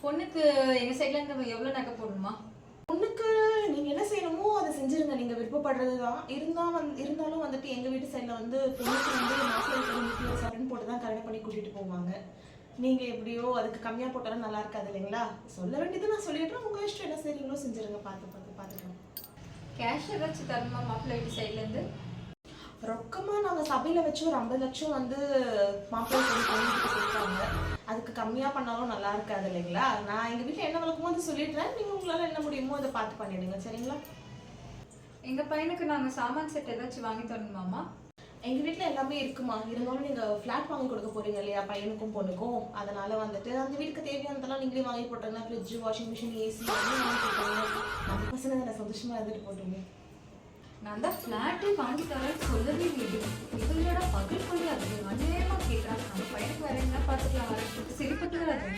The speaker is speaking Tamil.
பொண்ணுக்கு எங்க சைட்ல இருந்து எவ்வளவு நகை போடணுமா? பொண்ணுக்கு நீங்க என்ன செய்யணுமோ அதை செஞ்சிருங்க. நீங்க விருப்பப்படுறது தான். இருந்தாலும் வந்துட்டு எங்க வீட்டு சைட்ல வந்து பொண்ணுக்கு வந்து மாப்பிள்ளை வீட்டில் சரண் போட்டு தான் கல்யாணம் பண்ணி கூட்டிட்டு போவாங்க. நீங்க எப்படியோ அதுக்கு கம்மியா போட்டாலும் நல்லா இருக்காது இல்லைங்களா? சொல்ல வேண்டியது நான் சொல்லிடுறேன். உங்க இஷ்டம் என்ன செய்றீங்களோ செஞ்சிருங்க. பார்த்துக்கலாம். கேஷ் ஏதாச்சும் தரணுமா மாப்பிள்ளை வீட்டு சைட்ல இருந்து? ரொக்கமா நாங்க சபையில வச்சு ஒரு 50 லட்சம் வந்து மாப்பிள்ளை பொண்ணுக்கு கொடுத்தாங்க. அதுக்கு கம்மியா பண்ணாலும் நல்லா இருக்காது இல்லைங்களா? நான் எங்க வீட்டுல என்ன வழக்கமோ அதை சொல்லிடுறேன். நீங்க உங்களால என்ன முடியுமோ அதை பார்த்து பண்ணிடுங்க. சரிங்களா? எங்க பையனுக்கு நாங்க சாமான் செட் ஏதாச்சும் வாங்கி தரணுமாமா? எங்க வீட்டுல எல்லாமே இருக்குமா. இருந்தாலும் நீங்க ஃபிளாட் வாங்கி கொடுக்க போறீங்க இல்லையா பையனுக்கும் பொண்ணுக்கும். அதனால வந்துட்டு அந்த வீட்டுக்கு தேவையானதெல்லாம் நீங்களே வாங்கி போட்டீங்கன்னா ஃப்ரிட்ஜ், வாஷிங் மிஷின், ஏசி எல்லாம் வாங்கி போட்டீங்க. நம்ம பசங்க அதை சந்தோஷமா இருந்துட்டு போட்டுருங்க. நான் தான் ஃப்ளாட்டே வாங்கி தரேன்னு சொல்லவே இல்லை. இவங்களோட பகல் கொண்டு அது அநேகமாக கேட்குறாங்க. நம்ம பையனுக்கு வேற என்ன பார்த்துக்கலாம், வர சிரிப்பட்டு வராது.